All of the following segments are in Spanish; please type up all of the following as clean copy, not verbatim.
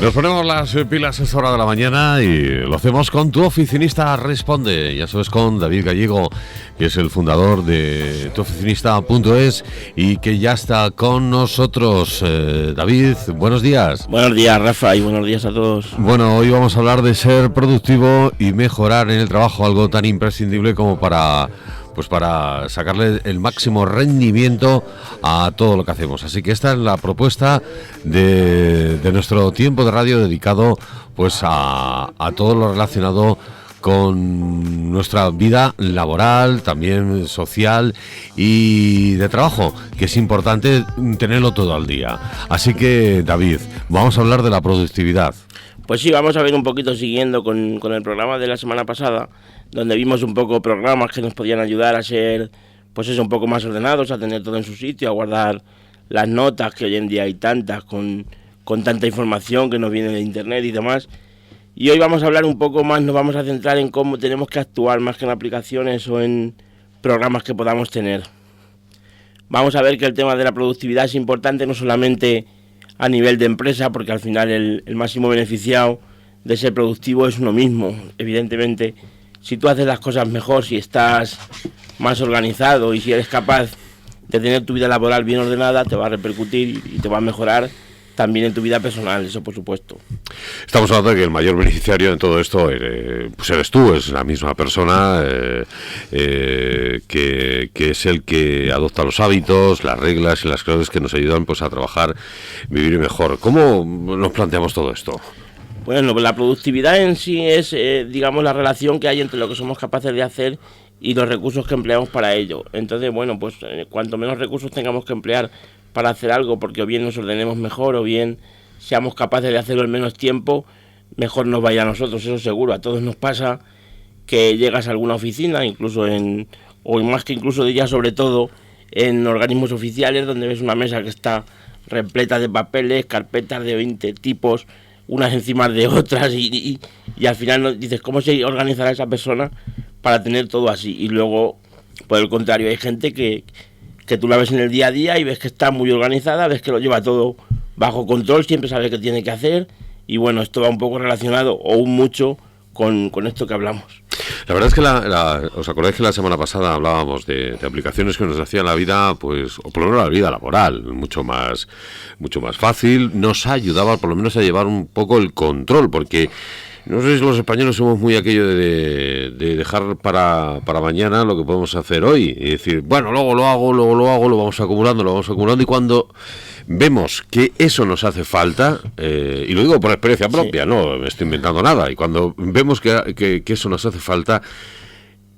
Nos ponemos las pilas a esta hora de la mañana y lo hacemos con Tu Oficinista Responde. Ya sabes, con David Gallego, que es el fundador de tuoficinista.es y que ya está con nosotros. David, buenos días. Buenos días, Rafa, y buenos días a todos. Bueno, hoy vamos a hablar de ser productivo y mejorar en el trabajo, algo tan imprescindible como para sacarle el máximo rendimiento a todo lo que hacemos. Así que esta es la propuesta de nuestro tiempo de radio dedicado pues a todo lo relacionado con nuestra vida laboral, también social y de trabajo, que es importante tenerlo todo al día. Así que, David, vamos a hablar de la productividad. Pues sí, vamos a ver un poquito siguiendo con el programa de la semana pasada, donde vimos un poco programas que nos podían ayudar a ser, pues eso, un poco más ordenados, a tener todo en su sitio, a guardar las notas, que hoy en día hay tantas, con tanta información que nos viene de internet y demás. Y hoy vamos a hablar un poco más, nos vamos a centrar en cómo tenemos que actuar más que en aplicaciones o en programas que podamos tener. Vamos a ver que el tema de la productividad es importante no solamente a nivel de empresa, porque al final el máximo beneficiado de ser productivo es uno mismo. Evidentemente, si tú haces las cosas mejor, si estás más organizado y si eres capaz de tener tu vida laboral bien ordenada, te va a repercutir y te va a mejorar también en tu vida personal, eso por supuesto. Estamos hablando de que el mayor beneficiario en todo esto pues eres tú, es la misma persona que es el que adopta los hábitos, las reglas y las claves que nos ayudan pues a trabajar, vivir mejor. ¿Cómo nos planteamos todo esto? Bueno, la productividad en sí es, digamos, la relación que hay entre lo que somos capaces de hacer y los recursos que empleamos para ello. Entonces, bueno, pues cuanto menos recursos tengamos que emplear para hacer algo, porque o bien nos ordenemos mejor o bien seamos capaces de hacerlo en menos tiempo, mejor nos vaya a nosotros, eso seguro. A todos nos pasa que llegas a alguna oficina, incluso o más que incluso diría sobre todo en organismos oficiales, donde ves una mesa que está repleta de papeles, carpetas de 20 tipos, unas encima de otras y al final dices, ¿cómo se organizará esa persona para tener todo así? Y luego, por el contrario, hay gente que tú la ves en el día a día y ves que está muy organizada, ves que lo lleva todo bajo control, siempre sabe qué tiene que hacer y bueno, esto va un poco relacionado o un mucho con esto que hablamos. La verdad es que ¿os acordáis que la semana pasada hablábamos de aplicaciones que nos hacían la vida, pues, o por lo menos la vida laboral, mucho más fácil, nos ayudaba por lo menos a llevar un poco el control, porque no sé si los españoles somos muy aquello de dejar para mañana lo que podemos hacer hoy y decir, bueno, luego lo hago, lo vamos acumulando y cuando vemos que eso nos hace falta, y lo digo por experiencia propia, sí, no me estoy inventando nada, y cuando vemos que eso nos hace falta,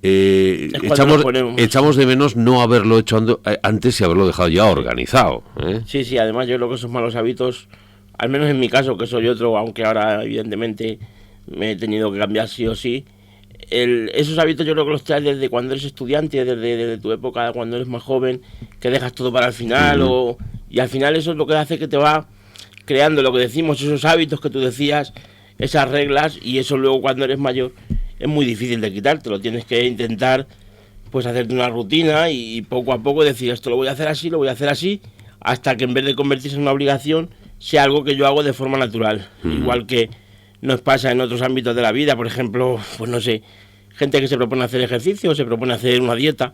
echamos de menos no haberlo hecho antes y haberlo dejado ya organizado, ¿eh? Sí, además yo creo que esos malos hábitos, al menos en mi caso, que soy otro, aunque ahora evidentemente me he tenido que cambiar sí o sí, esos hábitos yo creo que los traes desde cuando eres estudiante, desde tu época, cuando eres más joven, que dejas todo para el final, y al final eso es lo que hace que te va creando lo que decimos, esos hábitos que tú decías, esas reglas, y eso luego cuando eres mayor es muy difícil de quitártelo, tienes que intentar pues hacerte una rutina y poco a poco decir, esto lo voy a hacer así, hasta que en vez de convertirse en una obligación, sea algo que yo hago de forma natural, igual que nos pasa en otros ámbitos de la vida, por ejemplo, pues no sé, gente que se propone hacer ejercicio, se propone hacer una dieta.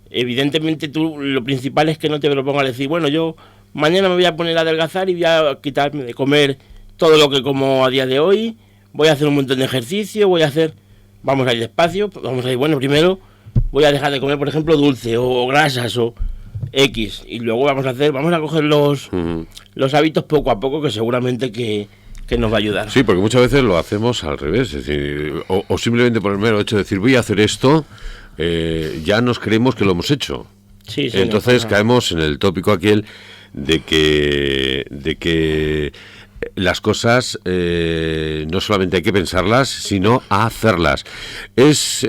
Evidentemente tú lo principal es que no te propongas decir, bueno, yo mañana me voy a poner a adelgazar y voy a quitarme de comer todo lo que como a día de hoy, voy a hacer un montón de ejercicio, vamos a ir despacio, vamos a ir, bueno, primero voy a dejar de comer, por ejemplo, dulce o grasas o X, y luego vamos a coger los hábitos poco a poco, que seguramente que nos va a ayudar. Sí, porque muchas veces lo hacemos al revés, es decir, o simplemente por el mero hecho de decir voy a hacer esto, ya nos creemos que lo hemos hecho. Sí, entonces caemos en el tópico aquel de que las cosas no solamente hay que pensarlas, sino a hacerlas. Es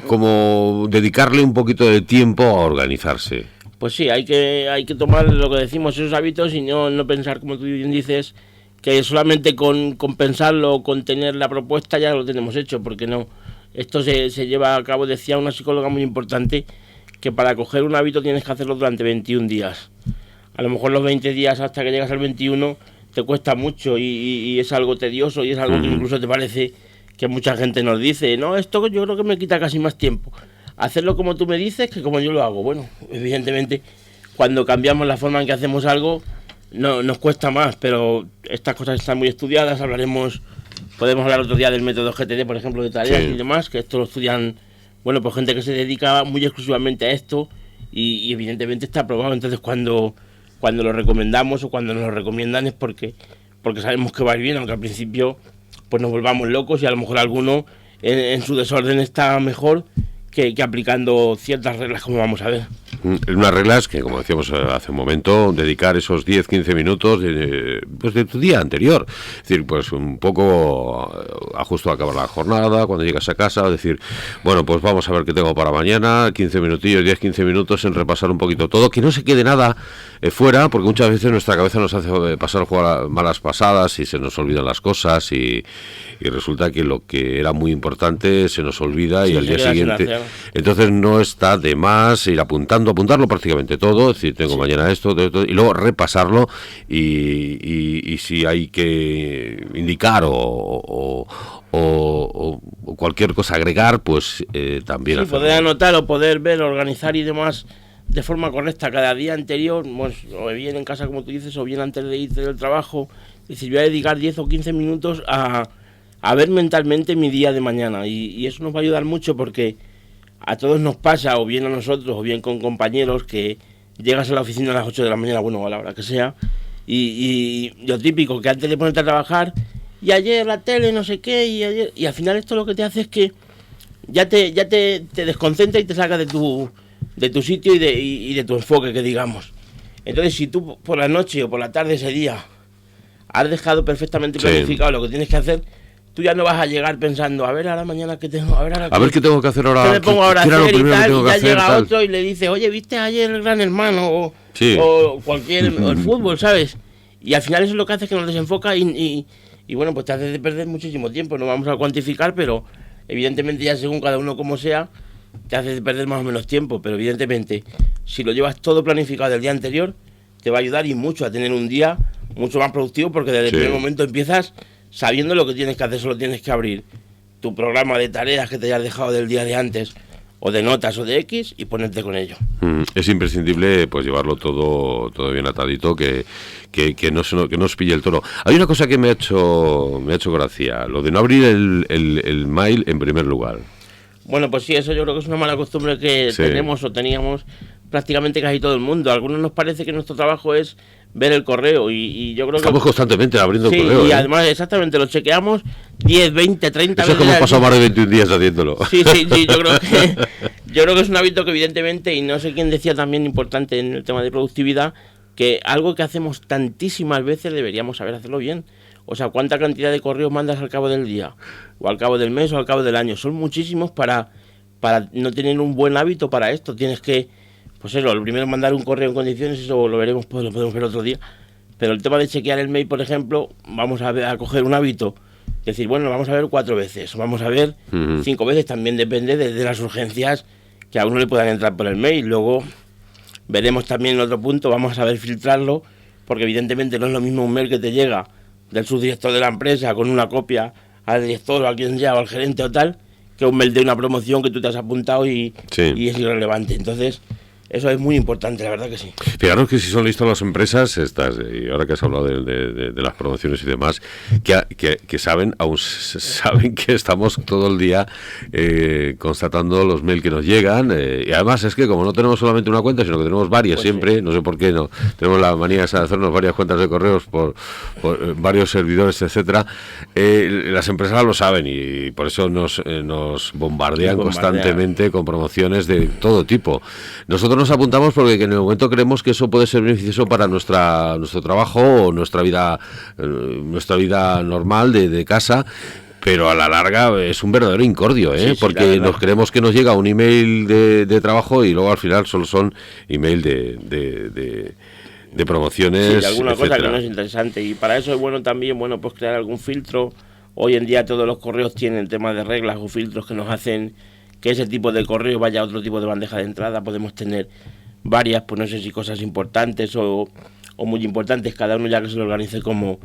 como dedicarle un poquito de tiempo a organizarse. Pues sí, hay que tomar lo que decimos, esos hábitos, y no pensar, como tú bien dices, que solamente con pensarlo, con tener la propuesta ya lo tenemos hecho, porque no. Esto se lleva a cabo, decía una psicóloga muy importante, que para coger un hábito tienes que hacerlo durante 21 días. A lo mejor los 20 días hasta que llegas al 21 te cuesta mucho y es algo tedioso y es algo que incluso te parece que mucha gente nos dice, no, esto yo creo que me quita casi más tiempo hacerlo como tú me dices que como yo lo hago. Bueno, evidentemente cuando cambiamos la forma en que hacemos algo no nos cuesta más, pero estas cosas están muy estudiadas. Podemos hablar otro día del método GTD, por ejemplo, de tareas y demás, que esto lo estudian, bueno, pues gente que se dedica muy exclusivamente a esto y evidentemente está aprobado. Entonces cuando lo recomendamos o cuando nos lo recomiendan es porque sabemos que va a ir bien, aunque al principio pues nos volvamos locos y a lo mejor alguno en su desorden está mejor que aplicando ciertas reglas, como vamos a ver. Unas reglas que, como decíamos hace un momento, dedicar esos 10-15 minutos de tu día anterior. Es decir, pues un poco justo a acabar la jornada, cuando llegas a casa, decir, bueno, pues vamos a ver qué tengo para mañana, 15 minutillos, 10-15 minutos en repasar un poquito todo, que no se quede nada fuera, porque muchas veces nuestra cabeza nos hace pasar malas pasadas y se nos olvidan las cosas y resulta que lo que era muy importante se nos olvida y al día siguiente... Entonces no está de más ir apuntarlo prácticamente todo, es decir, tengo mañana esto, y luego repasarlo y si hay que indicar o cualquier cosa agregar, pues también hacerlo. Poder anotar o poder ver, organizar y demás de forma correcta cada día anterior, pues, o bien en casa como tú dices, o bien antes de irte del trabajo. Es decir, voy a dedicar 10 o 15 minutos a ver mentalmente mi día de mañana y eso nos va a ayudar mucho porque a todos nos pasa, o bien a nosotros, o bien con compañeros, que llegas a la oficina a las 8 de la mañana, bueno, a la hora que sea, y lo típico, que antes de ponerte a trabajar, y ayer la tele, no sé qué, y al final esto lo que te hace es que ya te desconcentra y te saca de tu sitio y de tu enfoque, que digamos. Entonces, si tú por la noche o por la tarde ese día has dejado perfectamente planificado lo que tienes que hacer, tú ya no vas a llegar pensando, a ver, ahora mañana qué tengo, a ver qué tengo que hacer ahora, qué me pongo ahora a hacer y tal, y ya llega otro y le dice, oye, ¿viste ayer el Gran Hermano? O cualquier, o el fútbol, ¿sabes? Y al final eso es lo que hace que nos desenfoca y bueno, pues te hace de perder muchísimo tiempo. No vamos a cuantificar, pero evidentemente ya según cada uno como sea, te hace de perder más o menos tiempo, pero evidentemente si lo llevas todo planificado del día anterior, te va a ayudar y mucho a tener un día mucho más productivo, porque desde el primer momento empiezas sabiendo lo que tienes que hacer. Solo tienes que abrir tu programa de tareas que te hayas dejado del día de antes, o de notas o de X, y ponerte con ello. Es imprescindible pues llevarlo todo bien atadito, que no os pille el toro. Hay una cosa que me ha hecho gracia, lo de no abrir el mail en primer lugar. Bueno, pues sí, eso yo creo que es una mala costumbre que tenemos o teníamos prácticamente casi todo el mundo. A algunos nos parece que nuestro trabajo es ver el correo y yo creo estamos constantemente abriendo el correo. Y además, exactamente, lo chequeamos 10, 20, 30 veces. Eso es como pasado más de 21 días haciéndolo. Sí, yo creo que es un hábito que evidentemente, y no sé quién decía también importante en el tema de productividad, que algo que hacemos tantísimas veces deberíamos saber hacerlo bien. O sea, ¿cuánta cantidad de correos mandas al cabo del día? O al cabo del mes o al cabo del año. Son muchísimos para no tener un buen hábito para esto. Tienes que, pues eso, lo primero mandar un correo en condiciones, eso lo veremos, pues lo podemos ver otro día. Pero el tema de chequear el mail, por ejemplo, vamos a coger un hábito. Decir, bueno, vamos a ver 4 veces, vamos a ver 5 veces, también depende de las urgencias que a uno le puedan entrar por el mail. Luego veremos también en otro punto, vamos a saber filtrarlo, porque evidentemente no es lo mismo un mail que te llega del subdirector de la empresa con una copia al director o a quien sea o al gerente o tal, que un mail de una promoción que tú te has apuntado y es irrelevante. Entonces, eso es muy importante, la verdad que sí. Fijaros que si son listas las empresas estas, y ahora que has hablado de las promociones y demás, que saben que estamos todo el día constatando los mails que nos llegan, y además es que como no tenemos solamente una cuenta, sino que tenemos varias, pues siempre, no sé por qué, no tenemos la manía de hacernos varias cuentas de correos por varios servidores, etcétera. Las empresas lo saben y por eso nos bombardean constantemente con promociones de todo tipo. Nosotros nos apuntamos porque en el momento creemos que eso puede ser beneficioso para nuestro trabajo o nuestra vida normal de casa, pero a la larga es un verdadero incordio, porque nos creemos que nos llega un email de trabajo y luego al final solo son email de promociones, de alguna cosa que no es interesante, y para eso es bueno también pues crear algún filtro. Hoy en día todos los correos tienen temas de reglas o filtros que nos hacen que ese tipo de correo vaya a otro tipo de bandeja de entrada. Podemos tener varias, pues no sé si cosas importantes o o muy importantes, cada uno ya que se lo organice como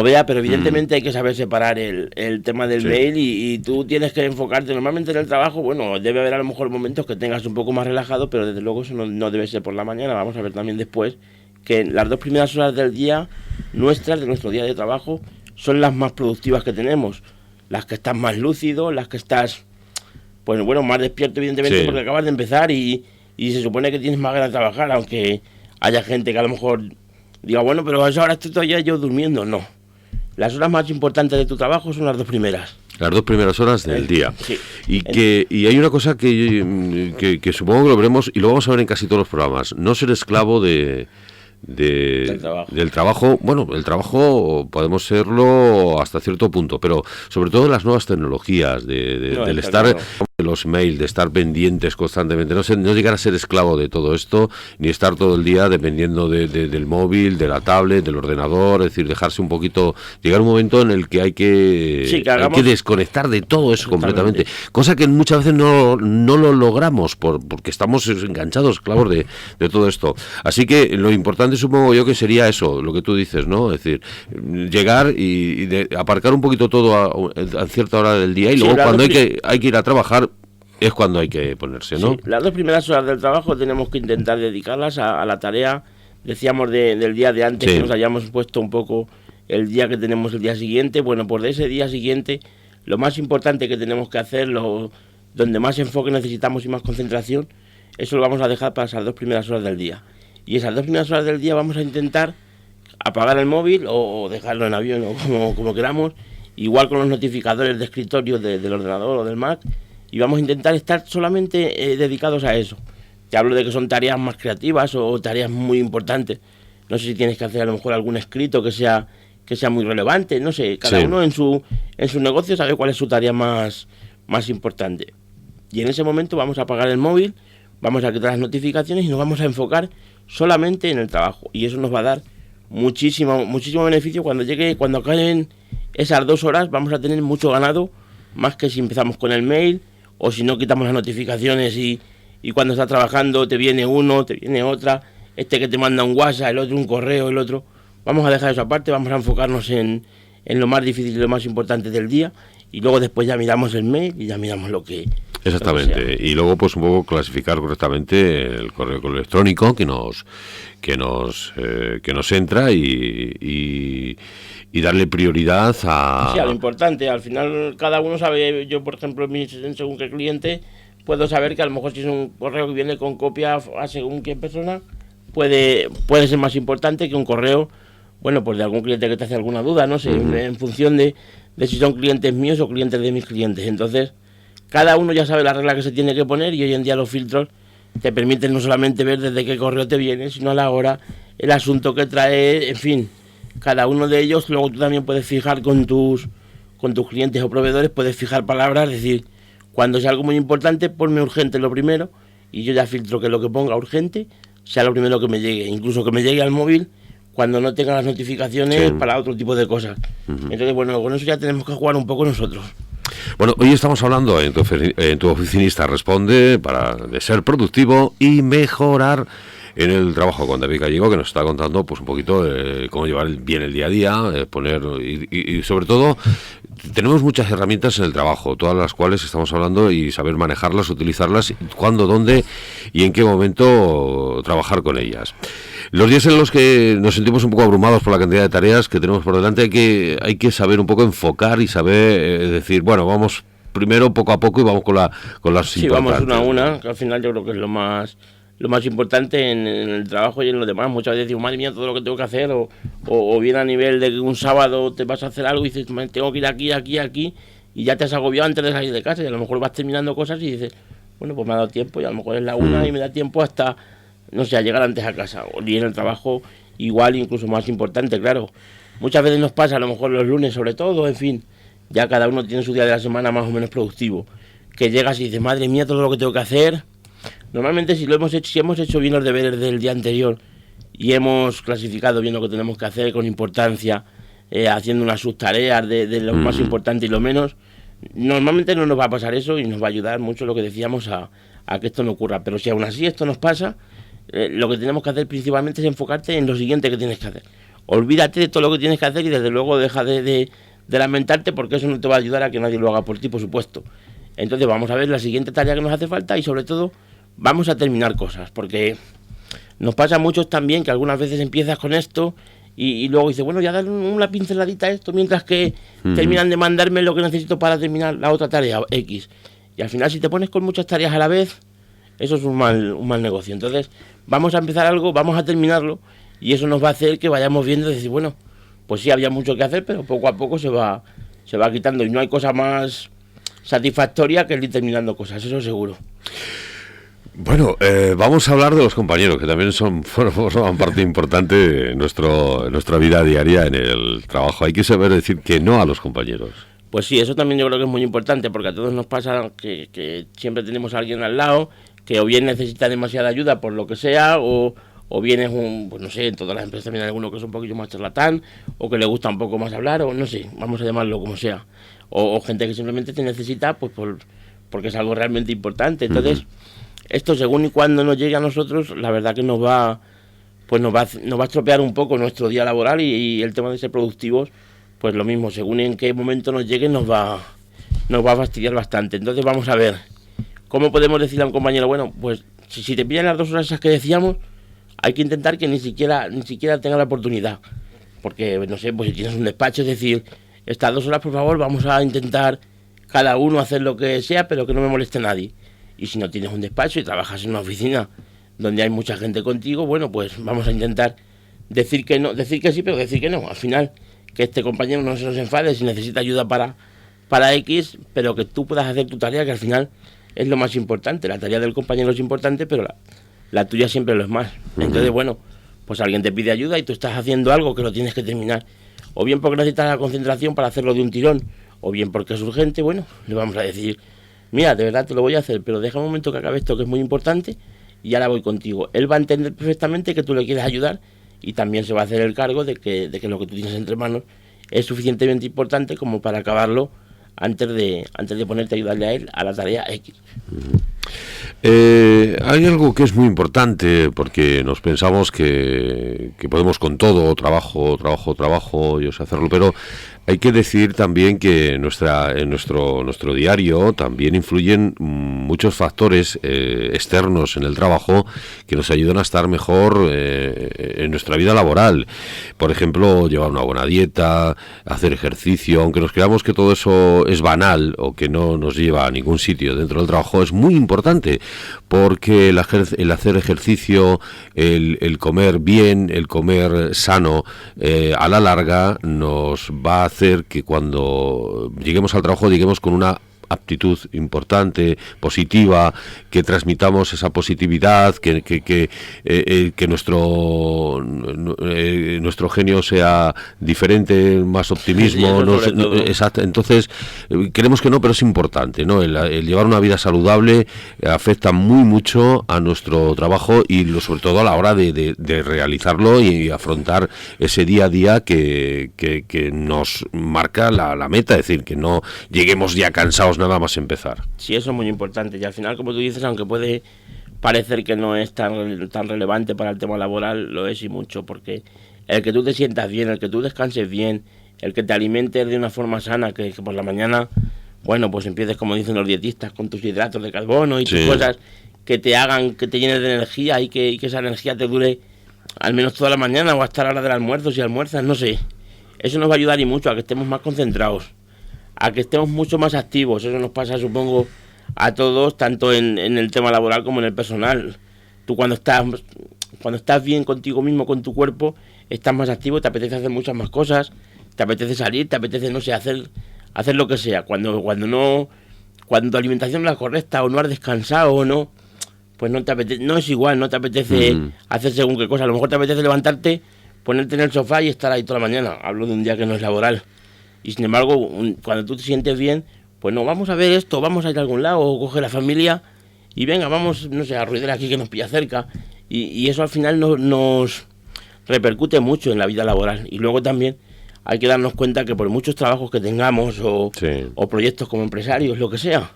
vea, pero evidentemente hay que saber separar el tema del mail y tú tienes que enfocarte normalmente en el trabajo. Bueno, debe haber a lo mejor momentos que tengas un poco más relajado, pero desde luego eso no debe ser por la mañana. Vamos a ver también después que las 2 primeras horas del día nuestras, de nuestro día de trabajo, son las más productivas que tenemos, las que estás más lúcido, las que estás, pues bueno, más despierto evidentemente porque acabas de empezar y se supone que tienes más ganas de trabajar, aunque haya gente que a lo mejor diga, bueno, pero a esa hora estoy todavía yo durmiendo. No. Las horas más importantes de tu trabajo son las 2 primeras. Las 2 primeras horas del día. Sí. Y hay una cosa que supongo que lo veremos y lo vamos a ver en casi todos los programas. No ser esclavo del trabajo. Bueno, el trabajo podemos serlo hasta cierto punto, pero sobre todo las nuevas tecnologías, del estar los mails, de estar pendientes constantemente, no llegar a ser esclavo de todo esto, ni estar todo el día dependiendo del móvil, de la tablet, del ordenador, es decir, dejarse un poquito, llegar un momento en el que hay que desconectar de todo eso completamente, cosa que muchas veces no lo logramos porque estamos enganchados, esclavos de todo esto. Así que lo importante supongo yo que sería eso, lo que tú dices, ¿no? Es decir, llegar y aparcar un poquito todo a cierta hora del día y luego cuando hay que ir a trabajar es cuando hay que ponerse, ¿no? Sí, las 2 primeras horas del trabajo tenemos que intentar dedicarlas a la tarea, decíamos, del día de antes, que nos hayamos puesto un poco el día que tenemos el día siguiente. Bueno, pues de ese día siguiente, lo más importante que tenemos que hacer, donde más enfoque necesitamos y más concentración, eso lo vamos a dejar para esas 2 primeras horas del día. Y esas 2 primeras horas del día vamos a intentar apagar el móvil o dejarlo en avión o como queramos, igual con los notificadores de escritorio del ordenador o del Mac, y vamos a intentar estar solamente dedicados a eso. Te hablo de que son tareas más creativas o tareas muy importantes. No sé si tienes que hacer a lo mejor algún escrito que sea muy relevante, no sé, cada uno en su negocio sabe cuál es su tarea más importante. Y en ese momento vamos a apagar el móvil, vamos a quitar las notificaciones y nos vamos a enfocar solamente en el trabajo. Y eso nos va a dar muchísimo beneficio. Cuando acaben esas 2 horas vamos a tener mucho ganado, más que si empezamos con el mail o si no quitamos las notificaciones y cuando estás trabajando te viene uno, te viene otra, que te manda un WhatsApp, el otro un correo, el otro. Vamos a dejar eso aparte, vamos a enfocarnos en lo más difícil y lo más importante del día, y luego después ya miramos el mail y ya miramos lo que... Exactamente, y luego pues un poco clasificar correctamente el correo electrónico que nos entra y darle prioridad a... Sí, a lo importante. Al final cada uno sabe, yo por ejemplo según qué cliente puedo saber que a lo mejor si es un correo que viene con copia a según qué persona puede ser más importante que un correo, bueno, pues de algún cliente que te hace alguna duda, no sé, en función de si son clientes míos o clientes de mis clientes. Entonces cada uno ya sabe la regla que se tiene que poner, y hoy en día los filtros te permiten no solamente ver desde qué correo te viene, sino a la hora, el asunto que trae, en fin, cada uno de ellos. Luego tú también puedes fijar con tus clientes o proveedores, puedes fijar palabras, es decir, cuando sea algo muy importante, ponme urgente lo primero, y yo ya filtro que lo que ponga urgente sea lo primero que me llegue, incluso que me llegue al móvil cuando no tenga las notificaciones para otro tipo de cosas. Entonces, bueno, con eso ya tenemos que jugar un poco nosotros. Bueno, hoy estamos hablando en tu Oficinista Responde de ser productivo y mejorar en el trabajo con David Gallego, que nos está contando pues un poquito cómo llevar bien el día a día, poner y sobre todo tenemos muchas herramientas en el trabajo, todas las cuales estamos hablando, y saber manejarlas, utilizarlas, cuándo, dónde y en qué momento trabajar con ellas. Los días en los que nos sentimos un poco abrumados por la cantidad de tareas que tenemos por delante, hay que saber un poco enfocar y saber decir, bueno, vamos primero poco a poco y vamos con las importantes. Sí, vamos una a una, que al final yo creo que es lo más importante en el trabajo y en lo demás. Muchas veces digo, madre mía, todo lo que tengo que hacer, o bien a nivel de que un sábado te vas a hacer algo y dices, tengo que ir aquí, y ya te has agobiado antes de salir de casa, y a lo mejor vas terminando cosas y dices, bueno, pues me ha dado tiempo, y a lo mejor es la 1 y me da tiempo hasta, no sé, a llegar antes a casa. Y en el trabajo igual, incluso más importante, claro. Muchas veces nos pasa, a lo mejor los lunes sobre todo, en fin, ya cada uno tiene su día de la semana más o menos productivo, que llegas y dices, madre mía, todo lo que tengo que hacer. Normalmente si hemos hecho bien los deberes del día anterior y hemos clasificado bien lo que tenemos que hacer con importancia, haciendo unas subtareas de lo más importante y lo menos, normalmente no nos va a pasar eso, y nos va a ayudar mucho lo que decíamos a que esto no ocurra. Pero si aún así esto nos pasa, lo que tenemos que hacer principalmente es enfocarte en lo siguiente que tienes que hacer. Olvídate de todo lo que tienes que hacer y desde luego deja de lamentarte, porque eso no te va a ayudar a que nadie lo haga por ti, por supuesto. Entonces vamos a ver la siguiente tarea que nos hace falta y sobre todo vamos a terminar cosas, porque nos pasa a muchos también que algunas veces empiezas con esto y luego dices, bueno, ya dar una pinceladita a esto mientras que terminan de mandarme lo que necesito para terminar la otra tarea X. Y al final si te pones con muchas tareas a la vez, eso es un mal negocio. Entonces vamos a empezar algo, vamos a terminarlo y eso nos va a hacer que vayamos viendo y decir, bueno, pues sí había mucho que hacer, pero poco a poco se va quitando y no hay cosa más satisfactoria que el ir terminando cosas, eso seguro. Bueno, vamos a hablar de los compañeros, que también forman parte importante de nuestra vida diaria en el trabajo. Hay que saber decir que no a los compañeros. Pues sí, eso también yo creo que es muy importante, porque a todos nos pasa que siempre tenemos a alguien al lado que o bien necesita demasiada ayuda por lo que sea, o bien es pues no sé, en todas las empresas también hay alguno que es un poquillo más charlatán, o que le gusta un poco más hablar, o no sé, vamos a llamarlo como sea. O gente que simplemente te necesita pues porque es algo realmente importante. Entonces, esto según y cuando nos llegue a nosotros, la verdad que nos va a estropear un poco nuestro día laboral y el tema de ser productivos, pues lo mismo, según en qué momento nos llegue nos va a fastidiar bastante. Entonces vamos a ver, ¿cómo podemos decirle a un compañero, bueno, pues si te pillan las 2 horas esas que decíamos, hay que intentar que ni siquiera tenga la oportunidad? Porque, no sé, pues si tienes un despacho, es decir, estas 2 horas por favor vamos a intentar cada uno hacer lo que sea, pero que no me moleste nadie. Y si no tienes un despacho y trabajas en una oficina donde hay mucha gente contigo, bueno, pues vamos a intentar decir que no, decir que sí, pero decir que no. Al final, que este compañero no se nos enfade si necesita ayuda para X, pero que tú puedas hacer tu tarea, que al final es lo más importante. La tarea del compañero es importante, pero la tuya siempre lo es más. Entonces, bueno, pues alguien te pide ayuda y tú estás haciendo algo que lo tienes que terminar. O bien porque necesitas la concentración para hacerlo de un tirón, o bien porque es urgente, bueno, le vamos a decir, mira, de verdad te lo voy a hacer, pero deja un momento que acabe esto que es muy importante y ahora voy contigo. Él va a entender perfectamente que tú le quieres ayudar y también se va a hacer el cargo de que lo que tú tienes entre manos es suficientemente importante como para acabarlo antes de ponerte a ayudarle a él a la tarea X. Hay algo que es muy importante, porque nos pensamos que podemos con todo, trabajo y hacerlo, pero hay que decir también que en nuestro diario también influyen muchos factores externos en el trabajo que nos ayudan a estar mejor en nuestra vida laboral. Por ejemplo, llevar una buena dieta, hacer ejercicio, aunque nos creamos que todo eso es banal o que no nos lleva a ningún sitio dentro del trabajo, es muy importante, porque el hacer ejercicio, el comer bien, el comer sano, a la larga nos va a hacer que cuando lleguemos al trabajo lleguemos con una aptitud importante, positiva, que transmitamos esa positividad, que nuestro genio sea diferente, más optimismo, exacto. Entonces creemos que no, pero es importante, ¿no? El llevar una vida saludable afecta muy mucho a nuestro trabajo y sobre todo a la hora de realizarlo y afrontar ese día a día que nos marca la meta, es decir, que no lleguemos ya cansados nada más empezar. Sí, eso es muy importante y al final, como tú dices, aunque puede parecer que no es tan relevante para el tema laboral, lo es y mucho, porque el que tú te sientas bien, el que tú descanses bien, el que te alimentes de una forma sana, que por la mañana, bueno, pues empieces, como dicen los dietistas, con tus hidratos de carbono y tus cosas que te hagan, que te llenes de energía y que esa energía te dure al menos toda la mañana o hasta la hora del almuerzo, si almuerzas, no sé. Eso nos va a ayudar y mucho a que estemos más concentrados, a que estemos mucho más activos. Eso nos pasa, supongo, a todos, tanto en el tema laboral como en el personal. Tú cuando estás bien contigo mismo, con tu cuerpo, estás más activo, te apetece hacer muchas más cosas, te apetece salir, te apetece, no sé, hacer lo que sea. Cuando tu alimentación no es la correcta o no has descansado o no, pues no es igual, no te apetece hacer según qué cosa. A lo mejor te apetece levantarte, ponerte en el sofá y estar ahí toda la mañana. Hablo de un día que no es laboral. Y sin embargo, cuando tú te sientes bien, pues no, vamos a ver esto, vamos a ir a algún lado, o coge la familia y venga, vamos, no sé, a ruider aquí que nos pilla cerca. Y eso al final nos repercute mucho en la vida laboral. Y luego también hay que darnos cuenta que por muchos trabajos que tengamos o proyectos como empresarios, lo que sea,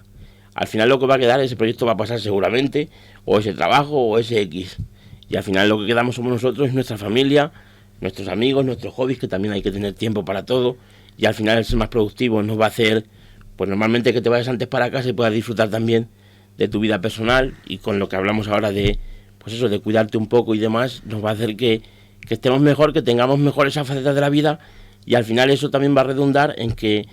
al final lo que va a quedar, ese proyecto va a pasar seguramente, o ese trabajo o ese X. Y al final lo que quedamos somos nosotros, es nuestra familia, nuestros amigos, nuestros hobbies, que también hay que tener tiempo para todo. Y al final el ser más productivo nos va a hacer, pues normalmente que te vayas antes para casa y puedas disfrutar también de tu vida personal, y con lo que hablamos ahora de, pues eso, de cuidarte un poco y demás, nos va a hacer que estemos mejor, que tengamos mejor esas facetas de la vida, y al final eso también va a redundar en que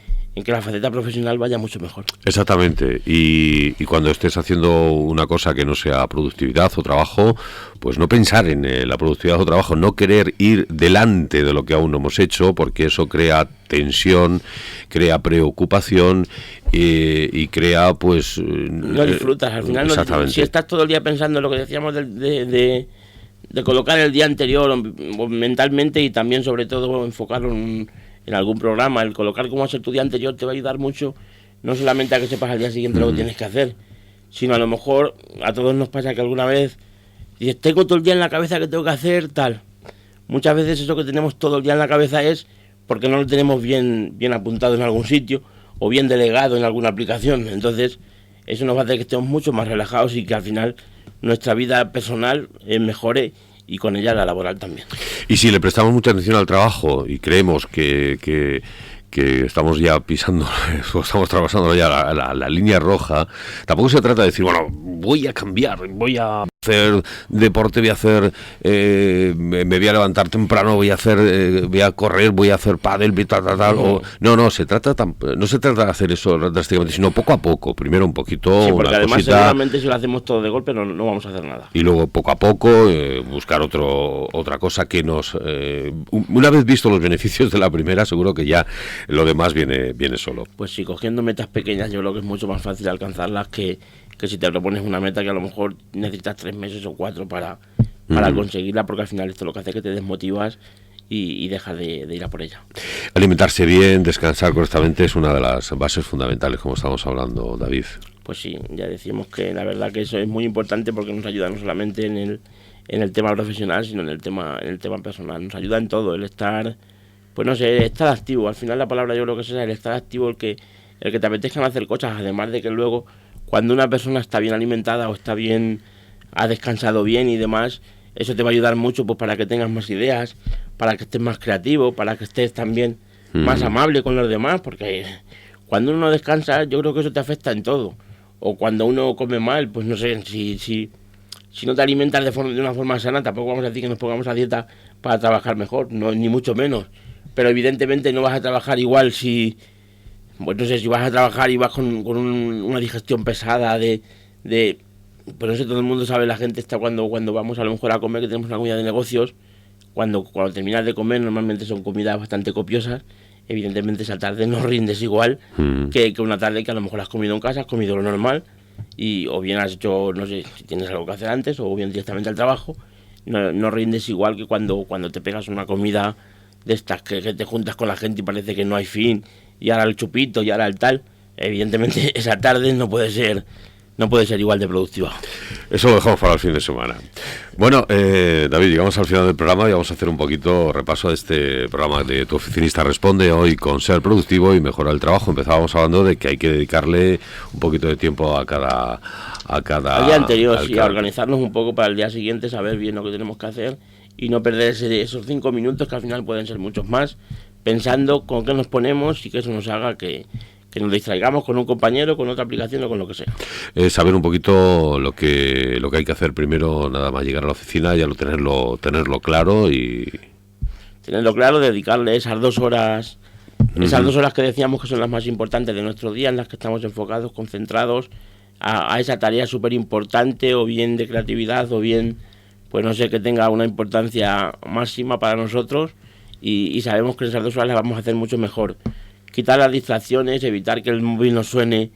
la faceta profesional vaya mucho mejor. Exactamente, y cuando estés haciendo una cosa que no sea productividad o trabajo, pues no pensar en la productividad o trabajo, no querer ir delante de lo que aún no hemos hecho, porque eso crea tensión, crea preocupación y crea, pues... No disfrutas, al final no, si estás todo el día pensando en lo que decíamos de colocar el día anterior o mentalmente, y también sobre todo enfocarlo en algún programa, el colocar cómo hacer tu día anterior te va a ayudar mucho, no solamente a que sepas al día siguiente lo que tienes que hacer, sino a lo mejor a todos nos pasa que alguna vez dices, tengo todo el día en la cabeza que tengo que hacer tal. Muchas veces eso que tenemos todo el día en la cabeza es porque no lo tenemos bien apuntado en algún sitio o bien delegado en alguna aplicación. Entonces eso nos va a hacer que estemos mucho más relajados y que al final nuestra vida personal mejore, y con ella la laboral también. Y si le prestamos mucha atención al trabajo y creemos que estamos ya pisando, o estamos trabajando ya la línea roja, tampoco se trata de decir, bueno, voy a cambiar, voy a hacer deporte, voy a hacer, me voy a levantar temprano, voy a correr, voy a hacer pádel, tal. O, no se trata de hacer eso drásticamente, sino poco a poco, primero un poquito, sí, porque una además cosita, seguramente si lo hacemos todo de golpe no vamos a hacer nada. Y luego poco a poco buscar otra cosa que nos, una vez visto los beneficios de la primera, seguro que ya lo demás viene solo. Pues sí, cogiendo metas pequeñas yo creo que es mucho más fácil alcanzarlas que si te propones una meta que a lo mejor necesitas 3 meses o 4 para conseguirla, porque al final esto lo que hace es que te desmotivas y dejas de ir a por ella. Alimentarse bien, descansar correctamente es una de las bases fundamentales, como estamos hablando, David. Pues sí, ya decimos que la verdad que eso es muy importante, porque nos ayuda no solamente en el tema profesional, sino en el tema personal. Nos ayuda en todo, el estar, pues no sé, estar activo. Al final la palabra yo creo que es esa, el estar activo, el que te apetezcan hacer cosas, además de que luego cuando una persona está bien alimentada o está bien, ha descansado bien y demás, eso te va a ayudar mucho, pues para que tengas más ideas, para que estés más creativo, para que estés también más amable con los demás, porque cuando uno no descansa yo creo que eso te afecta en todo. O cuando uno come mal, pues no sé, si no te alimentas de una forma sana, tampoco vamos a decir que nos pongamos a dieta para trabajar mejor, no, ni mucho menos. Pero evidentemente no vas a trabajar igual si vas a trabajar y vas con una digestión pesada pues no sé, todo el mundo sabe, la gente está cuando vamos a lo mejor a comer, que tenemos una comida de negocios, cuando terminas de comer normalmente son comidas bastante copiosas, evidentemente esa tarde no rindes igual que una tarde que a lo mejor has comido en casa, has comido lo normal, o bien has hecho, no sé, si tienes algo que hacer antes, o bien directamente al trabajo, no rindes igual que cuando te pegas una comida de estas que te juntas con la gente y parece que no hay fin, y ahora el chupito y ahora el tal. Evidentemente esa tarde no puede ser igual de productiva. Eso lo dejamos para el fin de semana. Bueno, David, llegamos al final del programa y vamos a hacer un poquito repaso de este programa de Tu Oficinista Responde, hoy con ser productivo y mejorar el trabajo. Empezábamos hablando de que hay que dedicarle un poquito de tiempo a cada al día anterior, sí, a organizarnos un poco para el día siguiente, saber bien lo que tenemos que hacer y no perder esos 5 minutos, que al final pueden ser muchos más, pensando con qué nos ponemos y que eso nos haga que nos distraigamos con un compañero, con otra aplicación o con lo que sea. Saber un poquito lo que hay que hacer primero, nada más llegar a la oficina, ya tenerlo claro y... Tenerlo claro, dedicarle esas 2 horas, esas 2 horas que decíamos que son las más importantes de nuestro día, en las que estamos enfocados, concentrados a esa tarea súper importante, o bien de creatividad, o bien, pues no sé, que tenga una importancia máxima para nosotros, y sabemos que esas 2 horas las vamos a hacer mucho mejor. Quitar las distracciones, evitar que el móvil no suene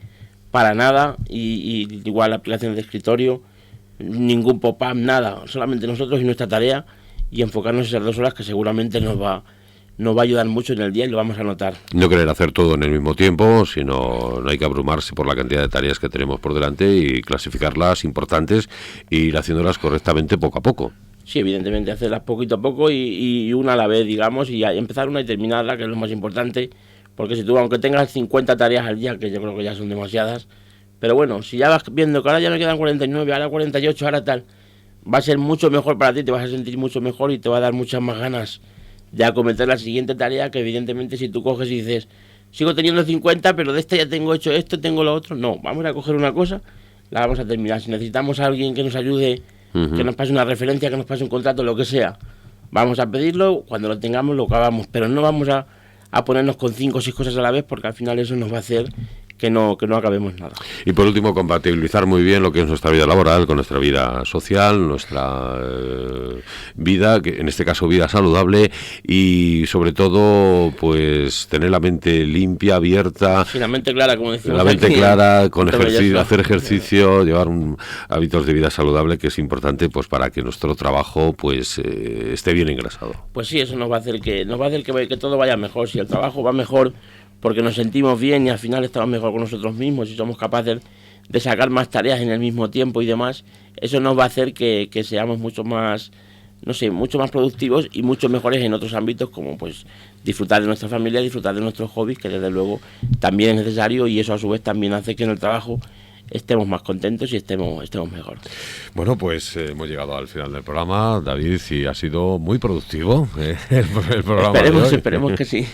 para nada, y igual aplicaciones de escritorio, ningún pop-up, nada, solamente nosotros y nuestra tarea, y enfocarnos esas 2 horas que seguramente nos va a ayudar mucho en el día y lo vamos a notar. No querer hacer todo en el mismo tiempo, sino no hay que abrumarse por la cantidad de tareas que tenemos por delante y clasificarlas importantes e ir haciéndolas correctamente poco a poco. Sí, evidentemente, hacerlas poquito a poco y una a la vez, digamos, y empezar una y terminarla, que es lo más importante. Porque si tú, aunque tengas 50 tareas al día, que yo creo que ya son demasiadas, pero bueno, si ya vas viendo que ahora ya me quedan 49, ahora 48, ahora tal, va a ser mucho mejor para ti, te vas a sentir mucho mejor y te va a dar muchas más ganas de acometer la siguiente tarea, que evidentemente si tú coges y dices, sigo teniendo 50, pero de esta ya tengo hecho esto, tengo lo otro. No, vamos a coger una cosa, la vamos a terminar. Si necesitamos a alguien que nos ayude, que nos pase una referencia, que nos pase un contrato, lo que sea, vamos a pedirlo, cuando lo tengamos lo acabamos, pero no vamos a ponernos con 5 o 6 cosas a la vez, porque al final eso nos va a hacer que no acabemos nada. Y por último, compatibilizar muy bien lo que es nuestra vida laboral con nuestra vida social, nuestra vida, que en este caso vida saludable, y sobre todo pues tener la mente limpia, abierta. Sí, la mente clara, como decimos. La mente aquí, clara, con ejercicio, hacer ejercicio, llevar hábitos de vida saludable, que es importante pues para que nuestro trabajo pues esté bien engrasado. Pues sí, eso nos va a hacer que todo vaya mejor. Si el trabajo va mejor porque nos sentimos bien y al final estamos mejor con nosotros mismos y somos capaces de sacar más tareas en el mismo tiempo y demás, eso nos va a hacer que seamos mucho más, no sé, mucho más productivos y mucho mejores en otros ámbitos, como pues disfrutar de nuestra familia, disfrutar de nuestros hobbies, que desde luego también es necesario, y eso a su vez también hace que en el trabajo estemos más contentos y estemos mejor. Bueno, pues hemos llegado al final del programa, David, y ha sido muy productivo el programa. Esperemos que sí.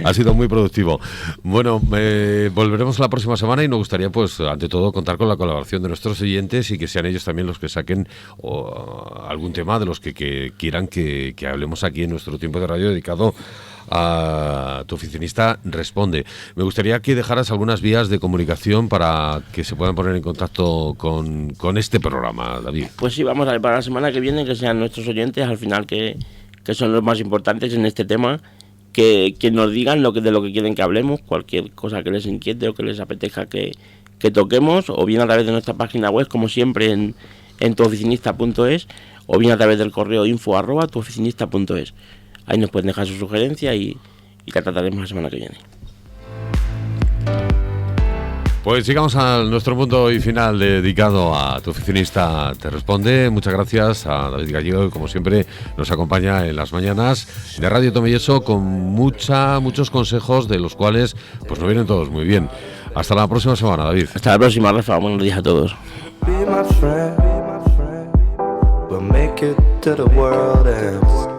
Ha sido muy productivo. Bueno, volveremos la próxima semana y nos gustaría, pues, ante todo, contar con la colaboración de nuestros oyentes y que sean ellos también los que saquen algún tema de los que quieran que hablemos aquí en nuestro tiempo de radio dedicado a Tu Oficinista Responde. Me gustaría que dejaras algunas vías de comunicación para que se puedan poner en contacto con este programa, David. Pues sí, vamos a ver para la semana que viene que sean nuestros oyentes, al final que son los más importantes en este tema, que nos digan de lo que quieren que hablemos, cualquier cosa que les inquiete o que les apetezca que toquemos, o bien a través de nuestra página web, como siempre en tuoficinista.es, o bien a través del correo info@tuoficinista.es. Ahí nos pueden dejar su sugerencia y la trataremos la semana que viene. Pues llegamos a nuestro punto y final dedicado a Tu Oficinista Te Responde. Muchas gracias a David Gallego, que como siempre nos acompaña en las mañanas de Radio Tomelloso con muchos consejos, de los cuales pues nos vienen todos muy bien. Hasta la próxima semana, David. Hasta la próxima, Rafa. Buenos días a todos. Be my friend, we'll make it till the world ends.